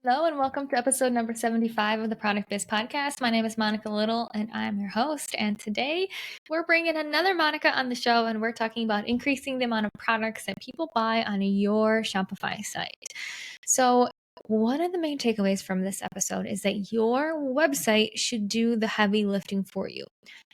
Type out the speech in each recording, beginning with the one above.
Hello and welcome to episode number 75 of the Product Biz Podcast. My name is Monica Little and I'm your host. And today we're bringing another Monica on the show and we're talking about increasing the amount of products that people buy on your Shopify site. So one of the main takeaways from this episode is that your website should do the heavy lifting for you.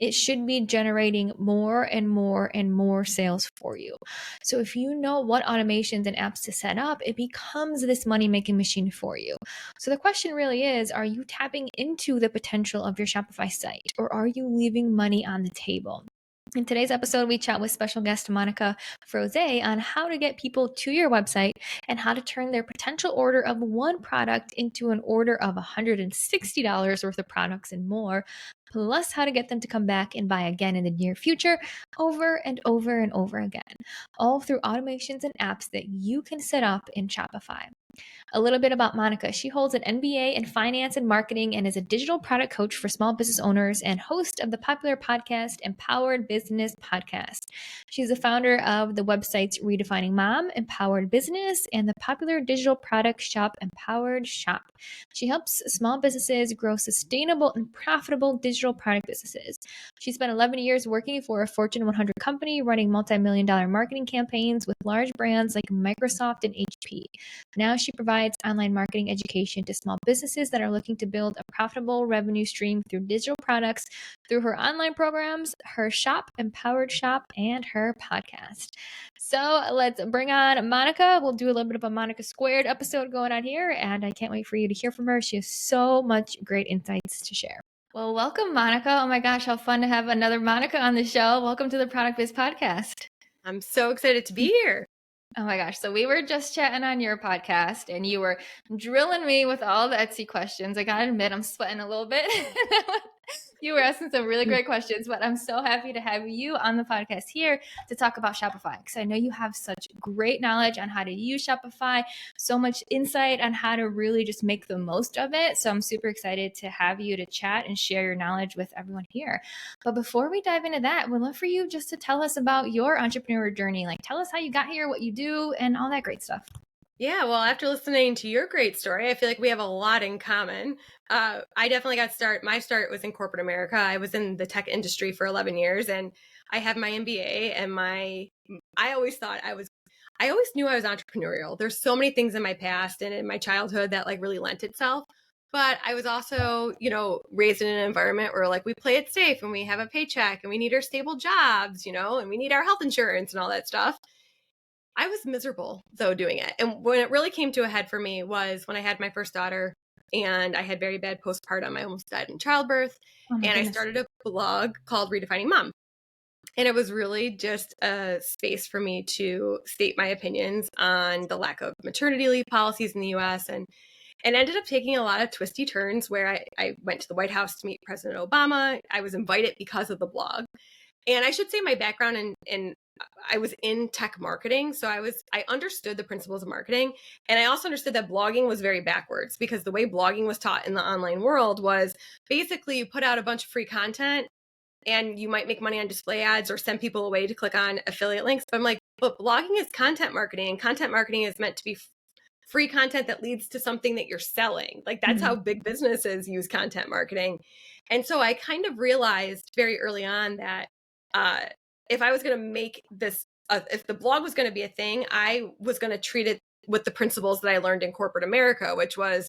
It should be generating more and more and more sales for you. So if you know what automations and apps to set up, it becomes this money-making machine for you. So the question really is, are you tapping into the potential of your Shopify site or are you leaving money on the table? In today's episode, we chat with special guest Monica Froese on how to get people to your website and how to turn their potential order of one product into an order of $160 worth of products and more, plus how to get them to come back and buy again in the near future over and over and over again, all through automations and apps that you can set up in Shopify. A little bit about Monica. She holds an MBA in finance and marketing and is a digital product coach for small business owners and host of the popular podcast Empowered Business Podcast. She's the founder of the websites Redefining Mom, Empowered Business, and the popular digital product shop Empowered Shop. She helps small businesses grow sustainable and profitable digital product businesses. She spent 11 years working for a Fortune 100 company, running multi-million-dollar marketing campaigns with large brands like Microsoft and HP. Now she provides online marketing education to small businesses that are looking to build a profitable revenue stream through digital products through her online programs, her shop, Empowered Shop, and her podcast. So let's bring on Monica. We'll do a little bit of a Monica Squared episode going on here, and I can't wait for you to hear from her. She has so much great insights to share. Well, welcome, Monica. Oh my gosh, how fun to have another Monica on the show. Welcome to the Product Biz Podcast. I'm so excited to be here. Oh my gosh. So we were just chatting on your podcast and you were drilling me with all the Etsy questions. I gotta admit, I'm sweating a little bit. You were asking some really great questions, but I'm so happy to have you on the podcast here to talk about Shopify because I know you have such great knowledge on how to use Shopify, so much insight on how to really just make the most of it. So I'm super excited to have you to chat and share your knowledge with everyone here. But before we dive into that, we'd love for you just to tell us about your entrepreneur journey. Like, tell us how you got here, what you do, and all that great stuff. Yeah, well, after listening to your great story, I feel like we have a lot in common. I definitely my start was in corporate America. I was in the tech industry for 11 years and I have my MBA and I always knew I was entrepreneurial. There's so many things in my past and in my childhood that like really lent itself. But I was also, raised in an environment where like we play it safe and we have a paycheck and we need our stable jobs, and we need our health insurance and all that stuff. I was miserable though doing it. And when it really came to a head for me was when I had my first daughter and I had very bad postpartum. I almost died in childbirth. And I started a blog called Redefining Mom. And it was really just a space for me to state my opinions on the lack of maternity leave policies in the US and ended up taking a lot of twisty turns where I went to the White House to meet President Obama. I was invited because of the blog. And I should say my background in I was in tech marketing. So I understood the principles of marketing. And I also understood that blogging was very backwards because the way blogging was taught in the online world was basically you put out a bunch of free content and you might make money on display ads or send people away to click on affiliate links. But I'm like, but blogging is content marketing and content marketing is meant to be free content that leads to something that you're selling. Like that's how big businesses use content marketing. And so I kind of realized very early on that if I was going to make this, if the blog was going to be a thing, I was going to treat it with the principles that I learned in corporate America, which was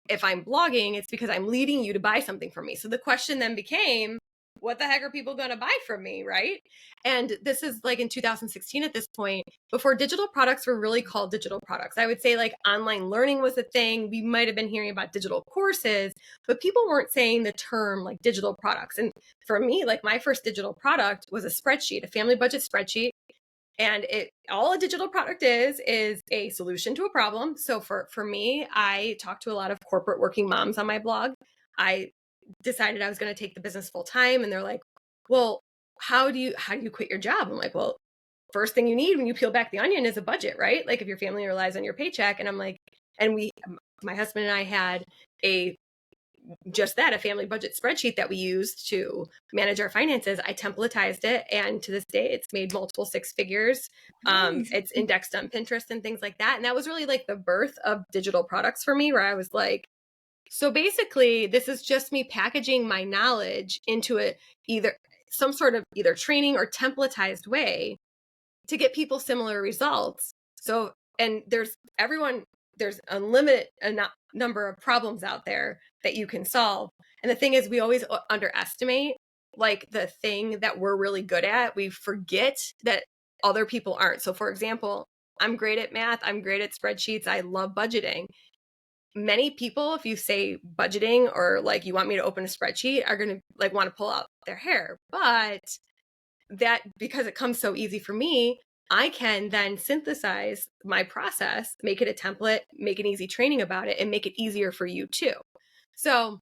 if I'm blogging, it's because I'm leading you to buy something from me. So the question then became, what the heck are people going to buy from me, right? And this is like in 2016 at this point, before digital products were really called digital products. I would say like online learning was a thing. We might have been hearing about digital courses, but people weren't saying the term like digital products. And for me, like my first digital product was a spreadsheet, a family budget spreadsheet. And all a digital product is a solution to a problem. So for me, I talked to a lot of corporate working moms on my blog. I decided I was going to take the business full time. And they're like, well, how do you quit your job? I'm like, well, first thing you need when you peel back the onion is a budget, right? Like if your family relies on your paycheck. And I'm like, my husband and I had a just that, a family budget spreadsheet that we used to manage our finances. I templatized it, and to this day, it's made multiple six figures. Nice. It's indexed on Pinterest and things like that. And that was really like the birth of digital products for me, where I was like, so basically, this is just me packaging my knowledge into either some sort of either training or templatized way to get people similar results. So, and there's unlimited number of problems out there that you can solve. And the thing is, we always underestimate like the thing that we're really good at. We forget that other people aren't. So for example, I'm great at math. I'm great at spreadsheets. I love budgeting. Many people, if you say budgeting or like you want me to open a spreadsheet, are going to like want to pull out their hair. But that, because it comes so easy for me, I can then synthesize my process, make it a template, make an easy training about it, and make it easier for you too. So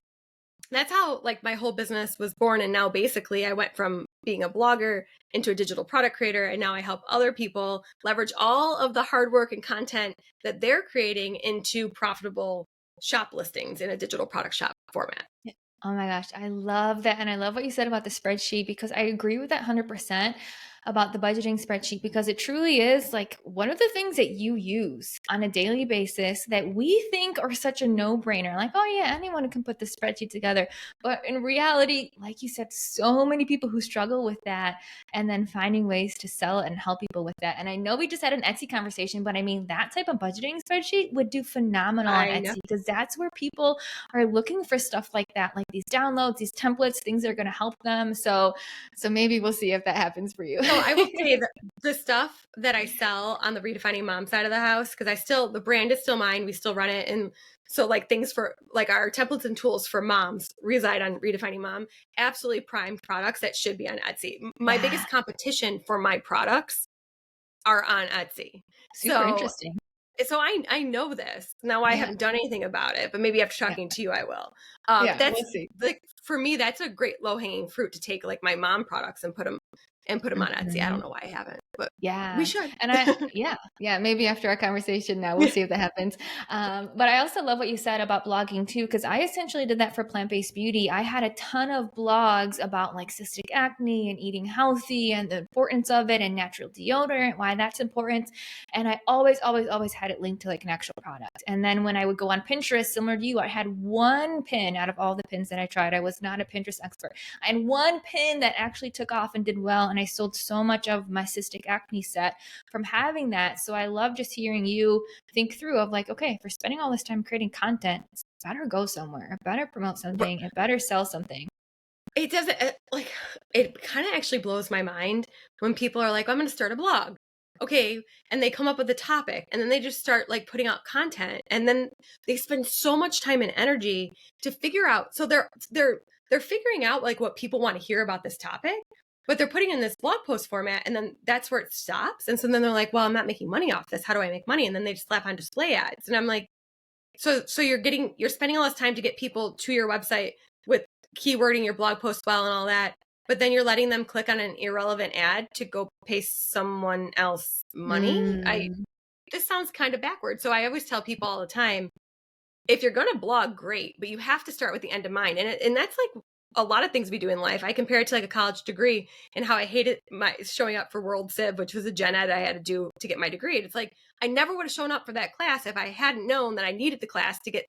that's how like my whole business was born. And now basically I went from being a blogger into a digital product creator. And now I help other people leverage all of the hard work and content that they're creating into profitable shop listings in a digital product shop format. Oh my gosh, I love that. And I love what you said about the spreadsheet, because I agree with that 100% about the budgeting spreadsheet, because it truly is like one of the things that you use on a daily basis that we think are such a no-brainer. Like, oh yeah, anyone can put the spreadsheet together. But in reality, like you said, so many people who struggle with that, and then finding ways to sell it and help people with that. And I know we just had an Etsy conversation, but I mean, that type of budgeting spreadsheet would do phenomenal on I know. Etsy, because that's where people are looking for stuff like that, like these downloads, these templates, things that are going to help them. So maybe we'll see if that happens for you. So I will say that the stuff that I sell on the Redefining Mom side of the house, because the brand is still mine, we still run it. And so like things for like our templates and tools for moms reside on Redefining Mom, absolutely prime products that should be on Etsy. My biggest competition for my products are on Etsy. Super interesting. So I know this. Now I haven't done anything about it, but maybe after talking to you, I will. That's we'll see. like, for me, that's a great low hanging fruit to take like my mom products and put them on Etsy. I don't know why I haven't, but we should. And maybe after our conversation now, we'll see if that happens. But I also love what you said about blogging too, because I essentially did that for plant-based beauty. I had a ton of blogs about like cystic acne and eating healthy and the importance of it, and natural deodorant, why that's important. And I always had it linked to like an actual product. And then when I would go on Pinterest, similar to you, I had one pin out of all the pins that I tried. I was not a Pinterest expert. I had one pin that actually took off and did well. And I sold so much of my cystic acne set from having that. So I love just hearing you think through of like, okay, if we're spending all this time creating content, it's better go somewhere, it better promote something, it better sell something. It doesn't it kind of actually blows my mind when people are like, I'm going to start a blog. Okay. And they come up with a topic, and then they just start like putting out content, and then they spend so much time and energy to figure out. So they're figuring out like what people want to hear about this topic, but they're putting in this blog post format, and then that's where it stops. And so then they're like, well, I'm not making money off this. How do I make money? And then they just slap on display ads. And I'm like, so you're spending all this time to get people to your website with keywording your blog post well and all that, but then you're letting them click on an irrelevant ad to go pay someone else money. This sounds kind of backwards. So I always tell people all the time, if you're going to blog, great, but you have to start with the end in mind. And that's like a lot of things we do in life. I compare it to like a college degree and how I hated my showing up for World Civ, which was a gen ed I had to do to get my degree. It's like, I never would have shown up for that class if I hadn't known that I needed the class to get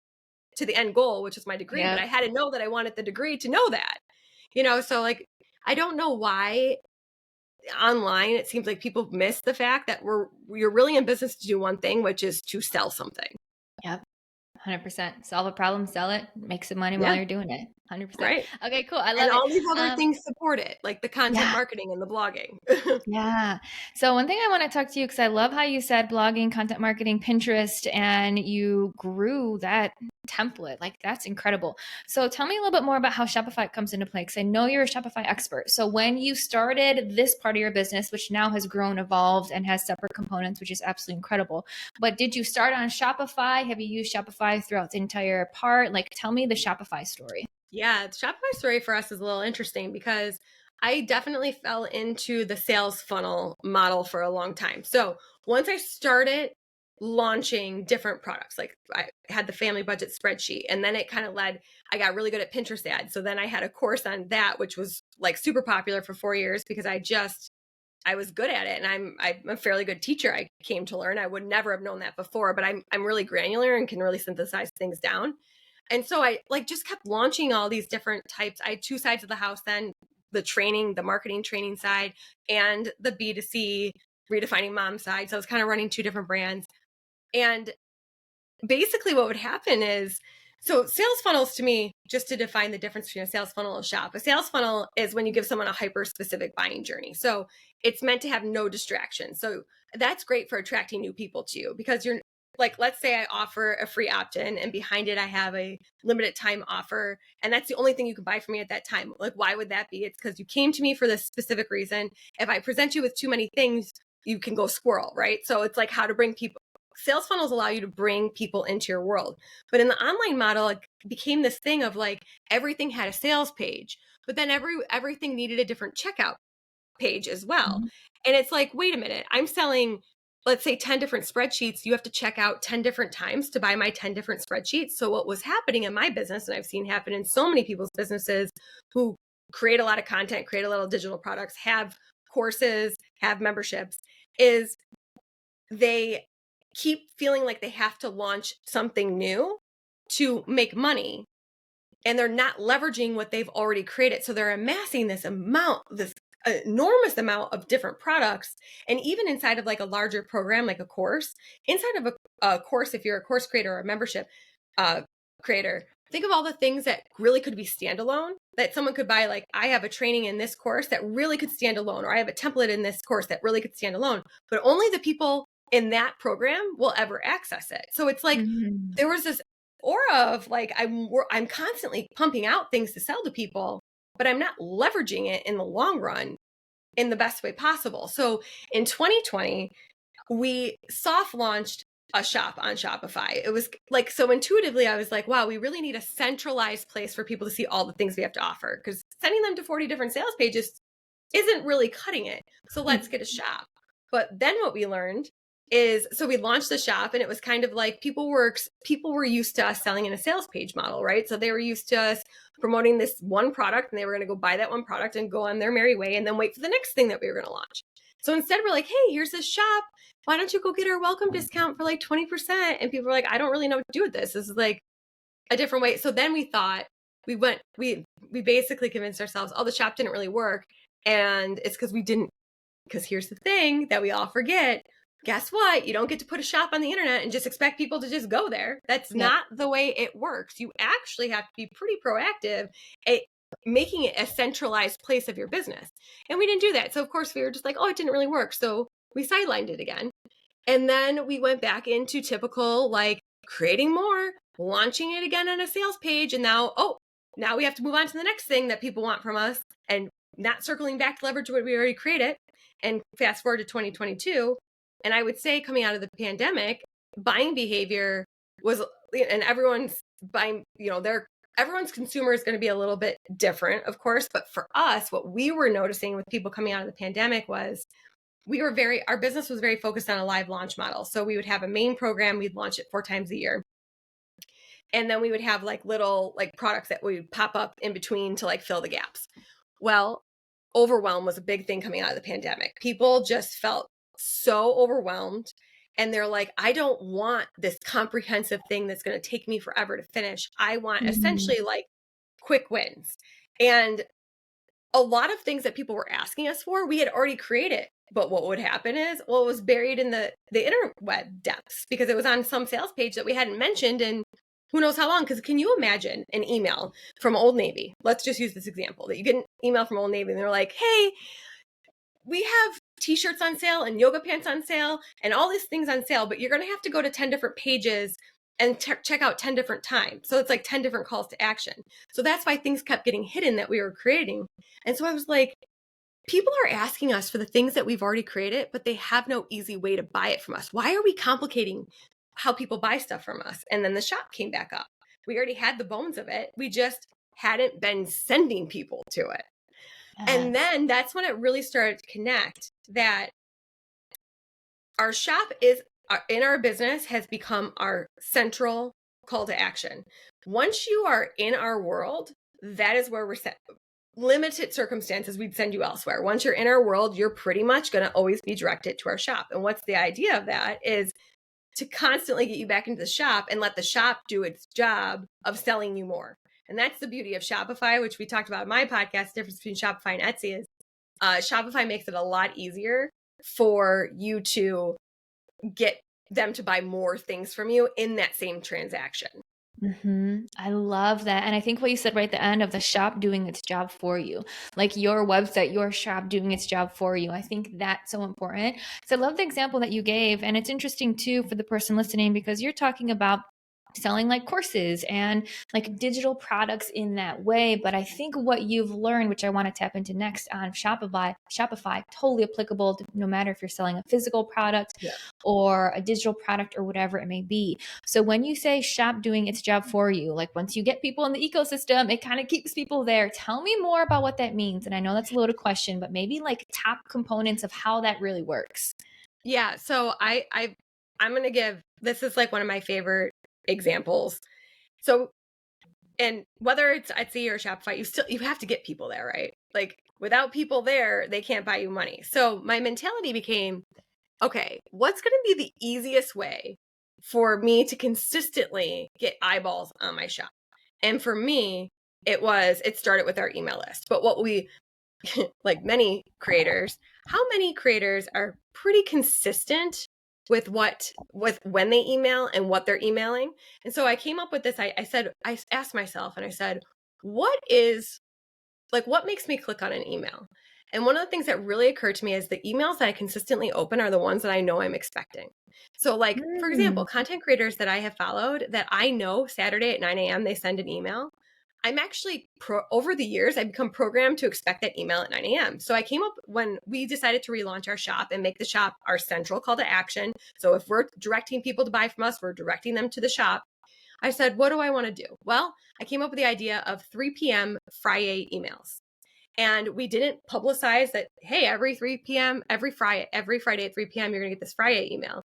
to the end goal, which is my degree. But I had to know that I wanted the degree to know that, so like, I don't know why online it seems like people miss the fact that you're really in business to do one thing, which is to sell something. Yep. 100%. Solve a problem, sell it, make some money while you're doing it. 100%. Right. Okay, cool. I love and it. all these other things support it, like the content marketing and the blogging. Yeah. So one thing I want to talk to you, because I love how you said blogging, content marketing, Pinterest, and you grew that template. Like, that's incredible. So tell me a little bit more about how Shopify comes into play, because I know you're a Shopify expert. So when you started this part of your business, which now has grown, evolved, and has separate components, which is absolutely incredible, but did you start on Shopify? Have you used Shopify throughout the entire part? Like, tell me the Shopify story. Yeah, the Shopify story for us is a little interesting, because I definitely fell into the sales funnel model for a long time. So once I started launching different products. Like I had the family budget spreadsheet, and then it kind of I got really good at Pinterest ads. So then I had a course on that, which was like super popular for 4 years because I was good at it, and I'm a fairly good teacher. I came to learn. I would never have known that before, but I'm really granular and can really synthesize things down. And so I like just kept launching all these different types. I had two sides of the house then, the training, the marketing training side, and the B2C redefining mom side. So I was kind of running two different brands. And basically what would happen is, so sales funnels, to me, just to define the difference between a sales funnel and a shop, a sales funnel is when you give someone a hyper specific buying journey. So it's meant to have no distraction. So that's great for attracting new people to you, because you're like, let's say I offer a free opt-in and behind it I have a limited time offer, and that's the only thing you can buy from me at that time. Like, why would that be? It's because you came to me for this specific reason. If I present you with too many things, you can go squirrel, right? So it's like how to bring people. Sales funnels allow you to bring people into your world. But in the online model, it became this thing of like everything had a sales page, but then everything needed a different checkout page as well. Mhm. And it's like, wait a minute, I'm selling, let's say 10 different spreadsheets. You have to check out 10 different times to buy my 10 different spreadsheets. So what was happening in my business, and I've seen happen in so many people's businesses who create a lot of content, create a lot of digital products, have courses, have memberships, is they keep feeling like they have to launch something new to make money, and they're not leveraging what they've already created. So they're amassing this enormous amount of different products. And even inside of like a larger program, like a course, inside of a course, if you're a course creator or a membership creator, think of all the things that really could be standalone that someone could buy. Like, I have a training in this course that really could stand alone, or I have a template in this course that really could stand alone, but only the people in that program will ever access it. So it's like Mhm. there was this aura of like, I'm constantly pumping out things to sell to people, but I'm not leveraging it in the long run in the best way possible. So in 2020, we soft launched a shop on Shopify. It was like, so intuitively, I was like, wow, we really need a centralized place for people to see all the things we have to offer, because sending them to 40 different sales pages isn't really cutting it. So let's get a shop. But then what we learned is, so we launched the shop, and it was kind of like people were used to us selling in a sales page model, right? So they were used to us promoting this one product, and they were going to go buy that one product and go on their merry way and then wait for the next thing that we were going to launch. So instead we're like, hey, here's this shop. Why don't you go get our welcome discount for like 20%? And people were like, I don't really know what to do with this. This is like a different way. So then we thought, we basically convinced ourselves, oh, the shop didn't really work. And it's because here's the thing that we all forget. Guess what? You don't get to put a shop on the internet and just expect people to just go there. That's Yep. not the way it works. You actually have to be pretty proactive at making it a centralized place of your business. And we didn't do that. So of course we were just like, oh, it didn't really work. So we sidelined it again. And then we went back into typical, like, creating more, launching it again on a sales page. And now we have to move on to the next thing that people want from us, and not circling back to leverage what we already created. And fast forward to 2022. And I would say, coming out of the pandemic, buying behavior was, and everyone's buying, everyone's consumer is going to be a little bit different, of course. But for us, what we were noticing with people coming out of the pandemic was, our business was very focused on a live launch model. So we would have a main program, we'd launch it 4 times a year. And then we would have like little like products that would pop up in between to like fill the gaps. Well, overwhelm was a big thing coming out of the pandemic. People just felt so overwhelmed, and they're like, I don't want this comprehensive thing that's going to take me forever to finish. I want essentially like quick wins. And a lot of things that people were asking us for, we had already created. But what would happen is, well, it was buried in the interweb depths because it was on some sales page that we hadn't mentioned in who knows how long. Because can you imagine an email from Old Navy? Let's just use this example, that you get an email from Old Navy and they're like, hey, we have t-shirts on sale and yoga pants on sale and all these things on sale, but you're going to have to go to 10 different pages and check out 10 different times. So it's like 10 different calls to action. So that's why things kept getting hidden that we were creating. And so I was like, people are asking us for the things that we've already created, but they have no easy way to buy it from us. Why are we complicating how people buy stuff from us? And then the shop came back up. We already had the bones of it. We just hadn't been sending people to it. And then that's when it really started to connect, that our shop is in our business has become our central call to action. Once you are in our world, that is where we're set. Limited circumstances, we'd send you elsewhere. Once you're in our world, you're pretty much going to always be directed to our shop. And what's the idea of that is to constantly get you back into the shop and let the shop do its job of selling you more. And that's the beauty of Shopify, which we talked about in my podcast. The difference between Shopify and Etsy is Shopify makes it a lot easier for you to get them to buy more things from you in that same transaction. I love that. And I think what you said right at the end of the shop doing its job for you, like your website, your shop doing its job for you. I think that's so important. So I love the example that you gave. And it's interesting too for the person listening because you're talking about selling like courses and like digital products in that way. But I think what you've learned, which I want to tap into next on Shopify, totally applicable to no matter if you're selling a physical product or a digital product or whatever it may be. So when you say shop doing its job for you, like once you get people in the ecosystem, it kind of keeps people there. Tell me more about what that means. And I know that's a loaded question, but maybe like top components of how that really works. Yeah. So I'm going to give, this is like one of my favorite examples. So, and whether it's Etsy or Shopify, you have to get people there, right? Like without people there, they can't buy you money. So my mentality became, okay, what's going to be the easiest way for me to consistently get eyeballs on my shop? And for me, it started with our email list. But what we, like many creators, how many creators are pretty consistent with when they email and what they're emailing? And so I came up with this. I asked myself and I said, what makes me click on an email? And one of the things that really occurred to me is the emails that I consistently open are the ones that I know I'm expecting. So like, for example, content creators that I have followed that I know Saturday at 9 a.m. they send an email. I'm actually over the years, I've become programmed to expect that email at 9 a.m. So I came up when we decided to relaunch our shop and make the shop our central call to action. So if we're directing people to buy from us, we're directing them to the shop. I said, what do I want to do? Well, I came up with the idea of 3 p.m. Friday emails. And we didn't publicize that, hey, every 3 p.m., every Friday at 3 p.m., you're going to get this Friday email.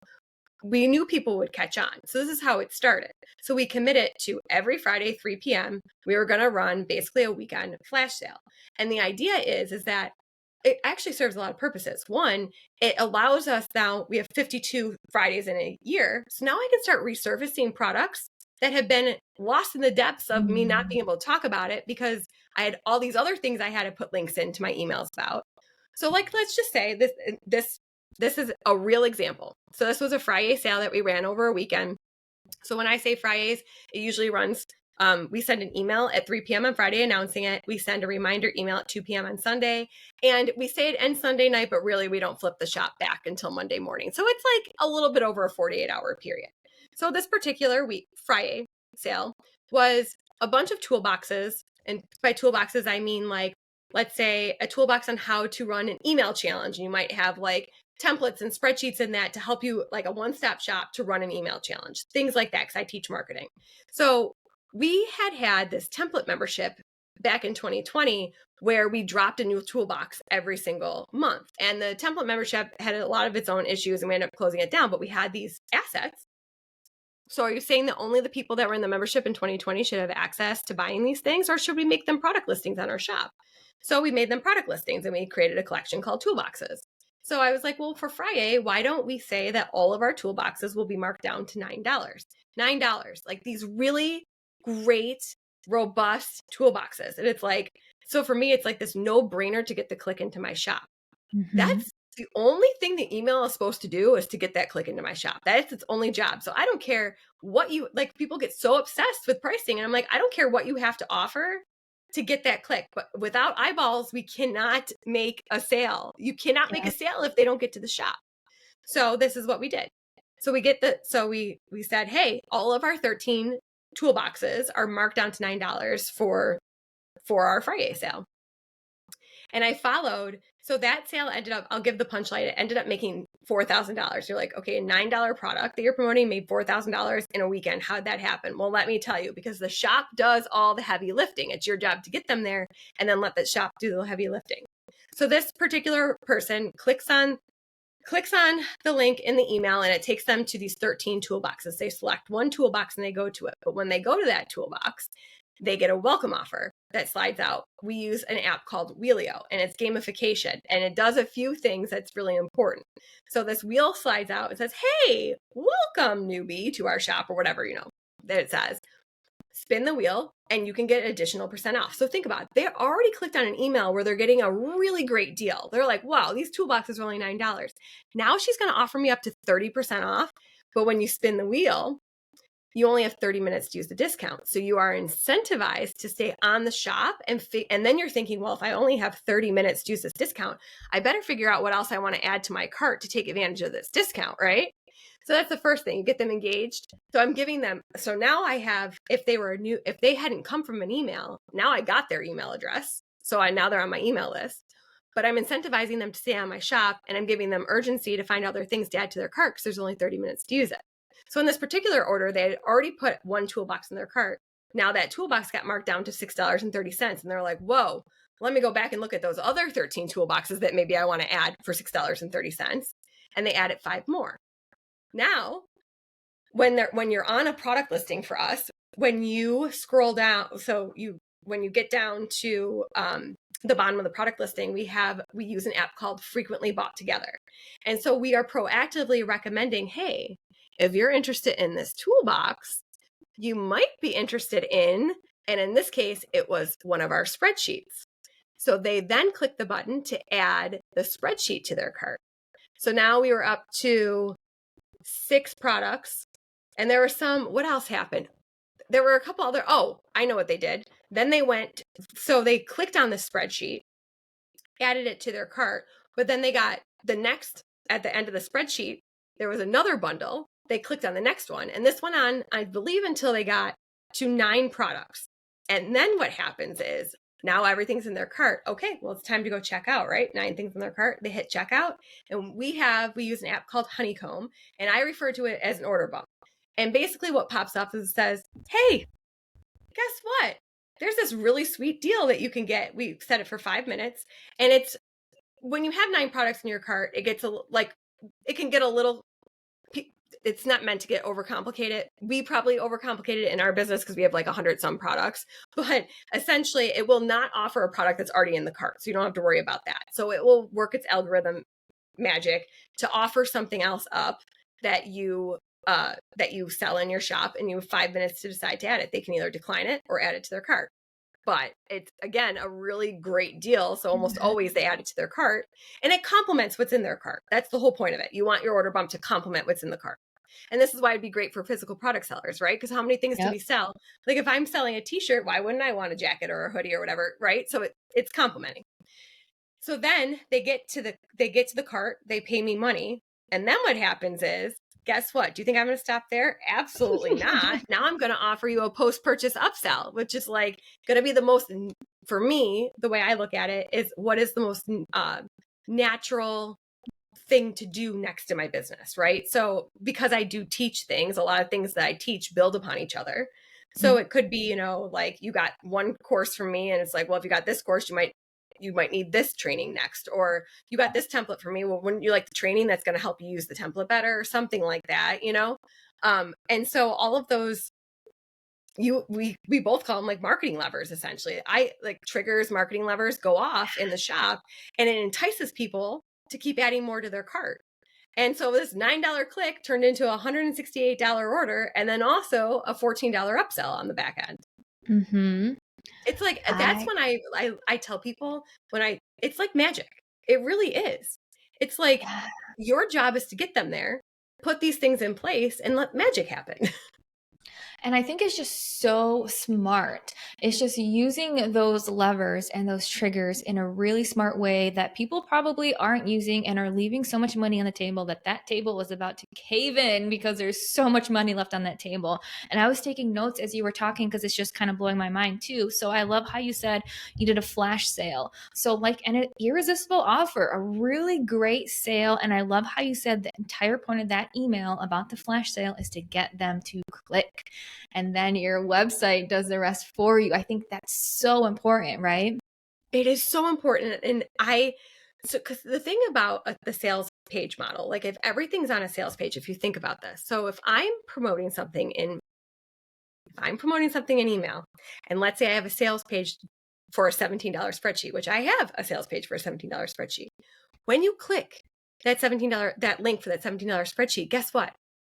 We knew people would catch on. So this is how it started. So we committed to every Friday, 3 p.m., we were going to run basically a weekend flash sale. And the idea is that it actually serves a lot of purposes. One, it allows us now, we have 52 Fridays in a year. So now I can start resurfacing products that have been lost in the depths of me not being able to talk about it because I had all these other things I had to put links into my emails about. So like, let's just say this is a real example. So this was a Friday sale that we ran over a weekend. So when I say Fridays, it usually runs, we send an email at 3 p.m. on Friday announcing it. We send a reminder email at 2 p.m. on Sunday. And we say it ends Sunday night, but really we don't flip the shop back until Monday morning. So it's like a little bit over a 48-hour period. So this particular week, Friday sale was a bunch of toolboxes. And by toolboxes, I mean like, let's say a toolbox on how to run an email challenge. And you might have like templates and spreadsheets in that to help you, like a one-stop shop to run an email challenge, things like that, because I teach marketing. So we had this template membership back in 2020 where we dropped a new toolbox every single month. And the template membership had a lot of its own issues and we ended up closing it down, but we had these assets. So are you saying that only the people that were in the membership in 2020 should have access to buying these things, or should we make them product listings on our shop? So we made them product listings and we created a collection called Toolboxes. So I was like, well, for Friday, why don't we say that all of our toolboxes will be marked down to $9? $9, like these really great, robust toolboxes. And it's like, so for me, it's like this no-brainer to get the click into my shop. That's the only thing the email is supposed to do, is to get that click into my shop. That's its only job. So I don't care what you, like, people get so obsessed with pricing. And I'm like, I don't care what you have to offer to get that click. But without eyeballs, we cannot make a sale. You cannot make a sale if they don't get to the shop. So this is what we did. So we said, hey, all of our 13 toolboxes are marked down to $9 for our Friday sale. And I followed. So that sale ended up, I'll give the punchline, it ended up making $4,000. You're like, okay, a $9 product that you're promoting made $4,000 in a weekend. How'd that happen? Well, let me tell you, because the shop does all the heavy lifting. It's your job to get them there and then let the shop do the heavy lifting. So this particular person clicks on clicks on the link in the email and it takes them to these 13 toolboxes. They select one toolbox and they go to it. But when they go to that toolbox, they get a welcome offer that slides out. We use an app called Wheelio, and it's gamification, and it does a few things that's really important. So this wheel slides out and says, hey, welcome newbie to our shop, or whatever, that it says. Spin the wheel and you can get additional % off. So think about it. They already clicked on an email where they're getting a really great deal. They're like, wow, these toolboxes are only $9. Now she's going to offer me up to 30% off. But when you spin the wheel, you only have 30 minutes to use the discount. So you are incentivized to stay on the shop. And then you're thinking, well, if I only have 30 minutes to use this discount, I better figure out what else I want to add to my cart to take advantage of this discount, right? So that's the first thing. You get them engaged. So I'm giving them, so now I have, if they hadn't come from an email, now I got their email address. So now they're on my email list. But I'm incentivizing them to stay on my shop, and I'm giving them urgency to find other things to add to their cart because there's only 30 minutes to use it. So in this particular order, they had already put one toolbox in their cart. Now that toolbox got marked down to $6.30. And they're like, whoa, let me go back and look at those other 13 toolboxes that maybe I want to add for $6.30. And they added 5 more. Now, when you're on a product listing for us, when you scroll down, when you get down to the bottom of the product listing, we use an app called Frequently Bought Together. And so we are proactively recommending, hey, if you're interested in this toolbox, you might be interested in, and in this case, it was one of our spreadsheets. So they then click the button to add the spreadsheet to their cart. So now we were up to 6 products, and there were some, what else happened? There were a couple other, I know what they did. Then they clicked on the spreadsheet, added it to their cart, but then they got the next, at the end of the spreadsheet, there was another bundle. They clicked on the next one, and this went on, I believe, until they got to 9 products. And then what happens is, now everything's in their cart. Okay, well, it's time to go check out, right? 9 things in their cart. They hit checkout, and we use an app called Honeycomb, and I refer to it as an order bump. And basically what pops up is it says, hey, guess what? There's this really sweet deal that you can get. We set it for 5 minutes, and it's, when you have 9 products in your cart, it can get a little, it's not meant to get overcomplicated. We probably overcomplicated it in our business because we have like 100 some products, but essentially it will not offer a product that's already in the cart. So you don't have to worry about that. So it will work its algorithm magic to offer something else up that you sell in your shop, and you have 5 minutes to decide to add it. They can either decline it or add it to their cart. But it's, again, a really great deal. So almost always they add it to their cart, and it complements what's in their cart. That's the whole point of it. You want your order bump to complement what's in the cart. And this is why it'd be great for physical product sellers, right? Because how many things do we sell? Like if I'm selling a t-shirt, why wouldn't I want a jacket or a hoodie or whatever, right? So it's complementing. So then they get to the cart, they pay me money. And then what happens is, guess what? Do you think I'm going to stop there? Absolutely not. Now I'm going to offer you a post-purchase upsell, which is like going to be the most, for me, the way I look at it is, what is the most natural thing to do next to my business, right? So because I do teach things, a lot of things that I teach build upon each other. So it could be, like you got one course from me, and it's like, well, if you got this course, you might need this training next, or you got this template from me. Well, wouldn't you like the training that's going to help you use the template better, or something like that, And so all of those, we both call them like marketing levers, essentially. I like triggers, marketing levers go off in the shop, and it entices people to keep adding more to their cart. And so this $9 click turned into a $168 order, and then also a $14 upsell on the back end. Mm-hmm. It's like, that's when I tell people, it's like magic. It really is. It's like, your job is to get them there, put these things in place, and let magic happen. And I think it's just so smart. It's just using those levers and those triggers in a really smart way that people probably aren't using, and are leaving so much money on the table that table is about to cave in because there's so much money left on that table. And I was taking notes as you were talking because it's just kind of blowing my mind too. So I love how you said you did a flash sale. So like an irresistible offer, a really great sale. And I love how you said the entire point of that email about the flash sale is to get them to click. And then your website does the rest for you. I think that's so important, right? It is so important. And because the thing about the sales page model, like if everything's on a sales page, if you think about this. So if I'm promoting something in email, and let's say I have a sales page for a $17 spreadsheet, which I have a sales page for a $17 spreadsheet. When you click that that link for that $17 spreadsheet, guess what?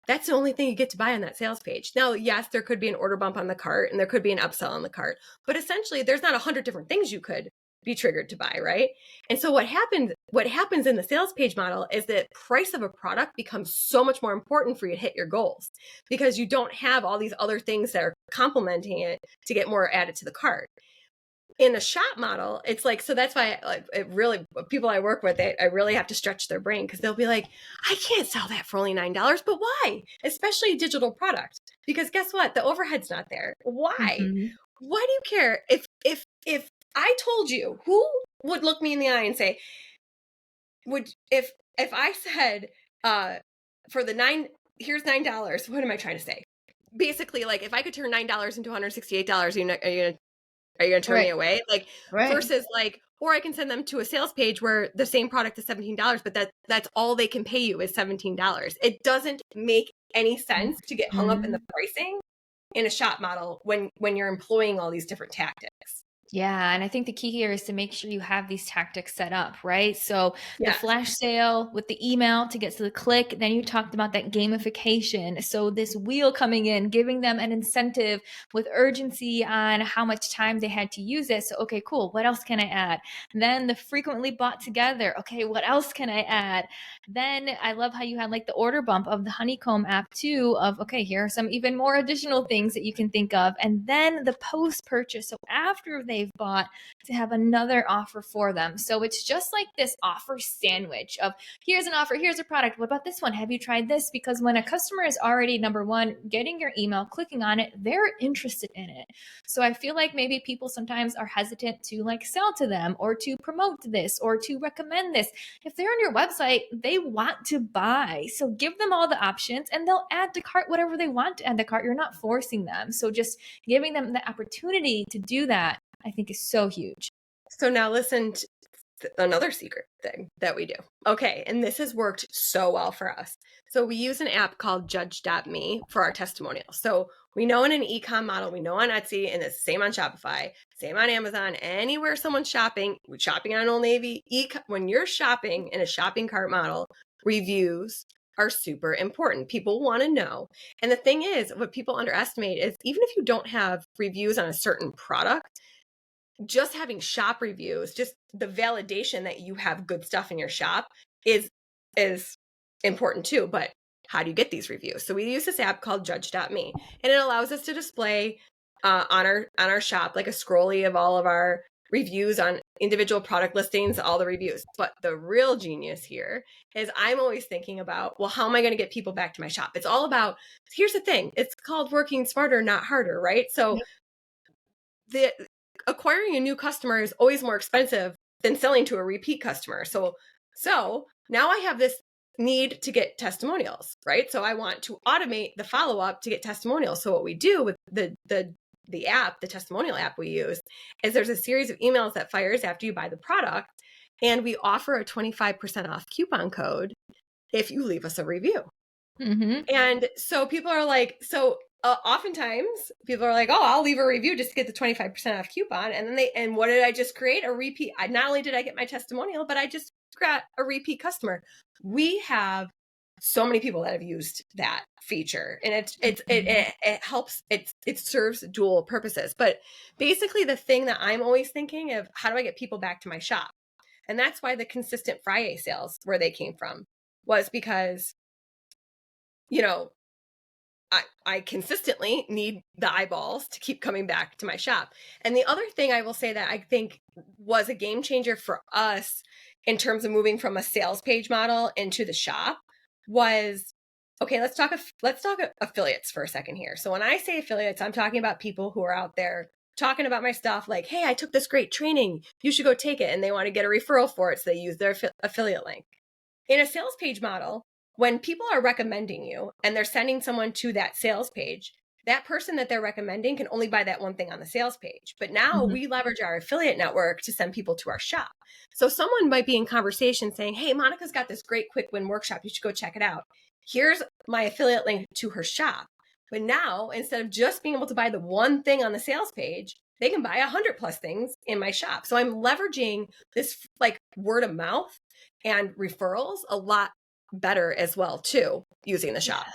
That's the only thing you get to buy on that sales page. Now, yes, there could be an order bump on the cart and there could be an upsell on the cart, but essentially there's not 100 different things you could be triggered to buy, right? And so what happens in the sales page model is that price of a product becomes so much more important for you to hit your goals, because you don't have all these other things that are complementing it to get more added to the cart. In the shop model, it's like, so that's why people I work with, I really have to stretch their brain, because they'll be like, I can't sell that for only $9, but why? Especially a digital product, because guess what? The overhead's not there. Why? Mm-hmm. Why do you care? If I told you, who would look me in the eye and say, if I said, for the here's $9, what am I trying to say? Basically, like, if I could turn $9 into $168, are you going to turn me away? Like, versus like, or I can send them to a sales page where the same product is $17, but that's all they can pay you is $17. It doesn't make any sense to get hung up in the pricing in a shop model when you're employing all these different tactics. Yeah. And I think the key here is to make sure you have these tactics set up, right? So the Yes. flash sale with the email to get to the click. Then you talked about that gamification. So this wheel coming in, giving them an incentive with urgency on how much time they had to use it. So, okay, cool. What else can I add? Then the frequently bought together. Okay, what else can I add? Then I love how you had like the order bump of the Honeycomb app too, of, okay, here are some even more additional things that you can think of. And then the post purchase. So after they've bought, to have another offer for them. So it's just like this offer sandwich of, here's an offer, here's a product. What about this one? Have you tried this? Because when a customer is already, number one, getting your email, clicking on it, they're interested in it. So I feel like maybe people sometimes are hesitant to like sell to them or to promote this or to recommend this. If they're on your website, they want to buy. So give them all the options and they'll add to cart whatever they want to add to cart. You're not forcing them. So just giving them the opportunity to do that, I think, is so huge. So now listen to another secret thing that we do. Okay, and this has worked so well for us. So we use an app called Judge.me for our testimonials. So we know in an e-com model, we know on Etsy, and it's same on Shopify, same on Amazon, anywhere someone's shopping on Old Navy, when you're shopping in a shopping cart model, reviews are super important. People want to know. And the thing is, what people underestimate is, even if you don't have reviews on a certain product, just having shop reviews, just the validation that you have good stuff in your shop is important too. But how do you get these reviews? So we use this app called Judge.me, and it allows us to display on our shop like a scrolly of all of our reviews on individual product listings, all the reviews. But the real genius here is, I'm always thinking about, well, how am I going to get people back to my shop? It's all about, here's the thing, it's called working smarter, not harder, right? So acquiring a new customer is always more expensive than selling to a repeat customer. So now I have this need to get testimonials, right? So I want to automate the follow-up to get testimonials. So what we do with the app, the testimonial app we use, is there's a series of emails that fires after you buy the product, and we offer a 25% off coupon code if you leave us a review. Mm-hmm. And so people are like, oftentimes people are like, oh, I'll leave a review just to get the 25% off coupon. And then and what did I just create? A repeat. Not only did I get my testimonial, but I just got a repeat customer. We have so many people that have used that feature, and it helps. It serves dual purposes. But basically, the thing that I'm always thinking of, how do I get people back to my shop? And that's why the consistent Friday sales, where they came from, was because, I consistently need the eyeballs to keep coming back to my shop. And the other thing I will say that I think was a game changer for us in terms of moving from a sales page model into the shop was, okay, let's talk affiliates for a second here. So when I say affiliates, I'm talking about people who are out there talking about my stuff like, hey, I took this great training, you should go take it. And they want to get a referral for it, so they use their affiliate link. In a sales page model, when people are recommending you and they're sending someone to that sales page, that person that they're recommending can only buy that one thing on the sales page. But now Mhm. we leverage our affiliate network to send people to our shop. So someone might be in conversation saying, hey, Monica's got this great quick win workshop. You should go check it out. Here's my affiliate link to her shop. But now, instead of just being able to buy the one thing on the sales page, they can buy 100 plus things in my shop. So I'm leveraging this like word of mouth and referrals a lot better as well too, using the shop.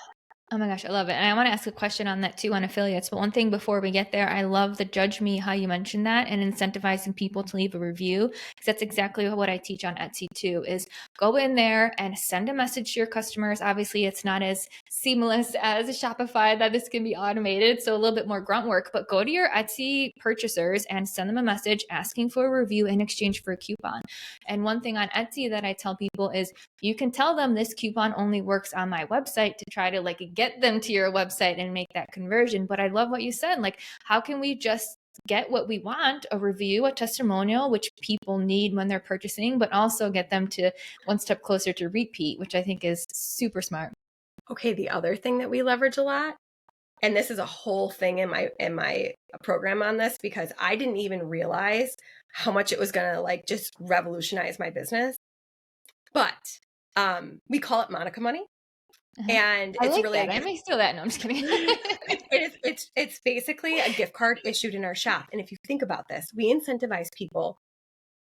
Oh my gosh, I love it. And I want to ask a question on that too, on affiliates. But one thing before we get there, I love the judge me how you mentioned that and incentivizing people to leave a review. Because that's exactly what I teach on Etsy too, is go in there and send a message to your customers. Obviously, it's not as seamless as Shopify that this can be automated. So a little bit more grunt work, but go to your Etsy purchasers and send them a message asking for a review in exchange for a coupon. And one thing on Etsy that I tell people is you can tell them this coupon only works on my website to try to like get them to your website and make that conversion. But I love what you said. Like, how can we just get what we want, a review, a testimonial, which people need when they're purchasing, but also get them to one step closer to repeat, which I think is super smart. Okay, the other thing that we leverage a lot, and this is a whole thing in my program on this, because I didn't even realize how much it was gonna like just revolutionize my business. But we call it Monica money. And I it's like really that. I may steal that. No, I'm just kidding. it's basically a gift card issued in our shop. And if you think about this, we incentivize people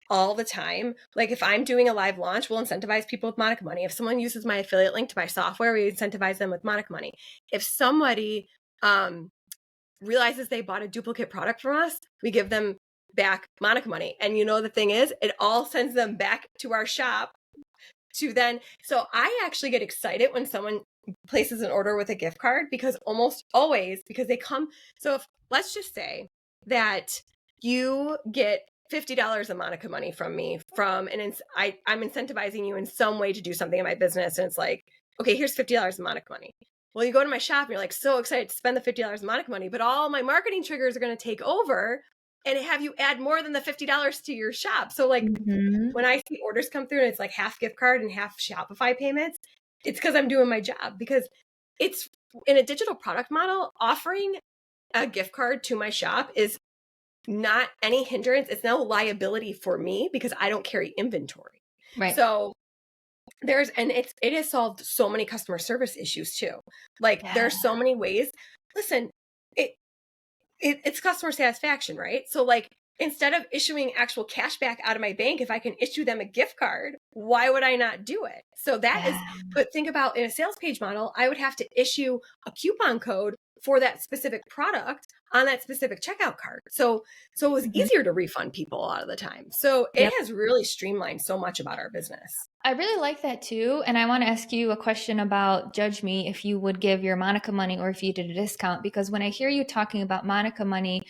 all the time. Like if I'm doing a live launch, we'll incentivize people with Monica money. If someone uses my affiliate link to buy software, we incentivize them with Monica money. If somebody realizes they bought a duplicate product from us, we give them back Monica money. And you know, the thing is, it all sends them back to our shop to then. So I actually get excited when someone places an order with a gift card, because almost always, because they come. So if let's just say that you get $50 of Monica money from me I'm incentivizing you in some way to do something in my business. And it's like, okay, here's $50 of Monica money. Well, you go to my shop and you're like so excited to spend the $50 of Monica money, but all my marketing triggers are going to take over and have you add more than the $50 to your shop. So like when I see orders come through and it's like half gift card and half Shopify payments, it's because I'm doing my job. Because it's in a digital product model, offering a gift card to my shop is not any hindrance. It's no liability for me because I don't carry inventory. Right. So it has solved so many customer service issues too. Like there's so many ways. Listen, it's customer satisfaction, right? So like instead of issuing actual cash back out of my bank, if I can issue them a gift card, why would I not do it? So but think about in a sales page model, I would have to issue a coupon code for that specific product on that specific checkout card. So it was easier to refund people a lot of the time. So it has really streamlined so much about our business. I really like that too. And I want to ask you a question about judge me if you would give your Monica money or if you did a discount, because when I hear you talking about Monica money,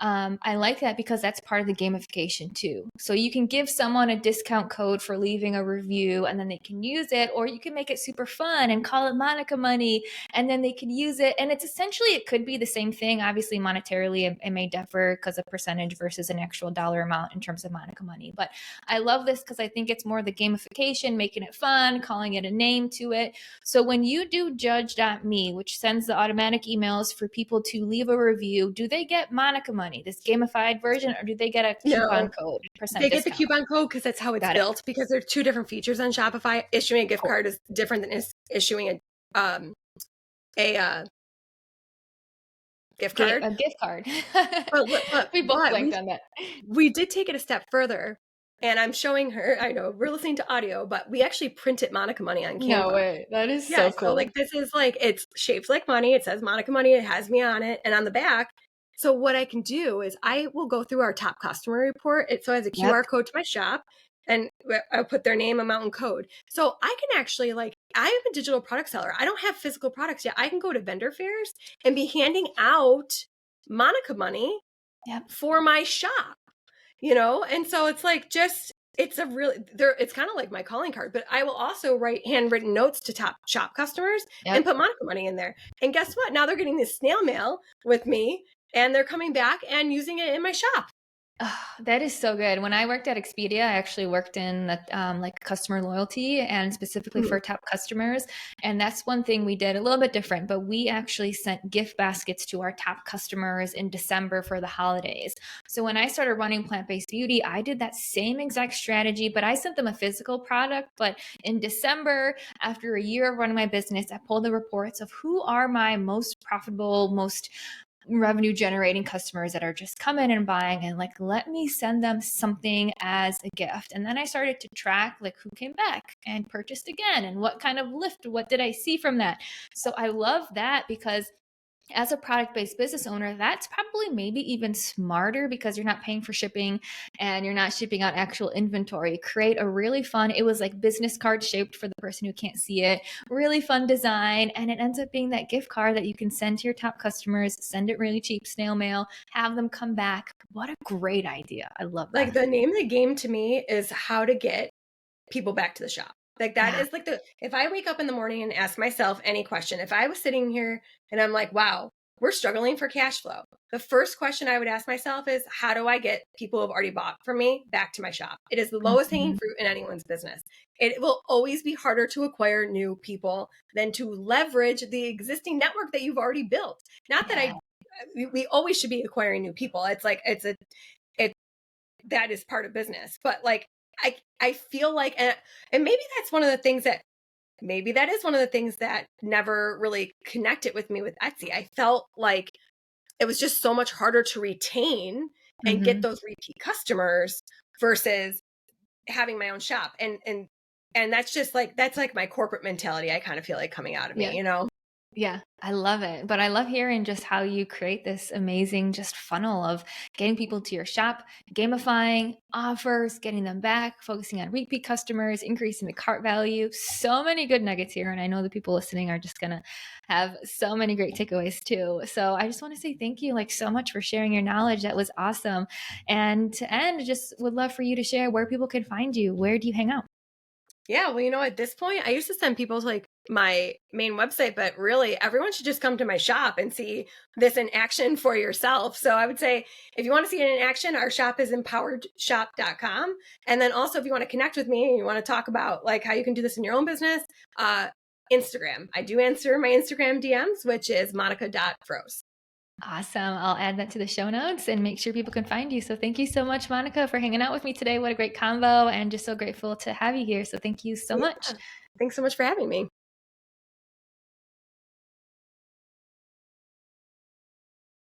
I like that because that's part of the gamification too. So you can give someone a discount code for leaving a review and then they can use it, or you can make it super fun and call it Monica money and then they can use it. And it's essentially, it could be the same thing. Obviously monetarily it may differ because of percentage versus an actual dollar amount in terms of Monica money. But I love this because I think it's more the gamification, making it fun, calling it a name to it. So when you do judge.me, which sends the automatic emails for people to leave a review, do they get Monica money, this gamified version, or do they get a coupon code, percent They get discount? the coupon code because that's how it's built, because there are two different features on Shopify. Issuing a gift card is different than issuing a gift card. A gift card. But We both blanked on that. We did take it a step further, and I'm showing her. I know we're listening to audio, but we actually printed Monica money on Canva. No way, that is so cool. So like this is like, it's shaped like money. It says Monica money. It has me on it, and on the back. So what I can do is I will go through our top customer report. It so has a QR code to my shop, and I'll put their name, amount, and code. So I can actually, like, I am a digital product seller. I don't have physical products yet. I can go to vendor fairs and be handing out Monica money for my shop, And so it's like it's kind of like my calling card, but I will also write handwritten notes to top shop customers and put Monica money in there. And guess what? Now they're getting this snail mail with me and they're coming back and using it in my shop. Oh, that is so good. When I worked at Expedia, I actually worked in the like customer loyalty and specifically Mhm. for top customers. And that's one thing we did a little bit different, but we actually sent gift baskets to our top customers in December for the holidays. So when I started running plant-based beauty, I did that same exact strategy, but I sent them a physical product. But in December, after a year of running my business, I pulled the reports of who are my most profitable, most revenue generating customers that are just coming and buying, and like, let me send them something as a gift. And then I started to track like who came back and purchased again and what kind of lift, what did I see from that. So I love that because as a product-based business owner, that's probably maybe even smarter because you're not paying for shipping and you're not shipping out actual inventory. Create a really fun, it was like business card shaped for the person who can't see it, really fun design. And it ends up being that gift card that you can send to your top customers, send it really cheap, snail mail, have them come back. What a great idea. I love that. Like, the name of the game to me is how to get people back to the shop. Like, that Yeah. is like if I wake up in the morning and ask myself any question, if I was sitting here and I'm like, wow, we're struggling for cash flow, the first question I would ask myself is, how do I get people who have already bought from me back to my shop? It is the lowest hanging Mhm. fruit in anyone's business. It will always be harder to acquire new people than to leverage the existing network that you've already built. Not that Yeah. we always should be acquiring new people. It's like, it that is part of business. But like, I feel like, and maybe that's one of the things that maybe that is one of the things that never really connected with me with Etsy. I felt like it was just so much harder to retain and get Mhm. those repeat customers versus having my own shop. And that's like my corporate mentality, I kind of feel like, coming out of Yeah. me, you know? Yeah, I love it. But I love hearing just how you create this amazing just funnel of getting people to your shop, gamifying offers, getting them back, focusing on repeat customers, increasing the cart value. So many good nuggets here. And I know the people listening are just going to have so many great takeaways too. So I just want to say thank you like so much for sharing your knowledge. That was awesome. And to end, just would love for you to share where people can find you. Where do you hang out? Yeah, well, at this point, I used to send people to like my main website, but really everyone should just come to my shop and see this in action for yourself. So I would say, if you want to see it in action, our shop is empoweredshop.com. And then also, if you want to connect with me and you want to talk about like how you can do this in your own business, uh, Instagram. I do answer my Instagram DMs, which is monica.froese. Awesome. I'll add that to the show notes and make sure people can find you. So thank you so much, Monica, for hanging out with me today. What a great combo, and just so grateful to have you here. So thank you so much. Yeah. Thanks so much for having me.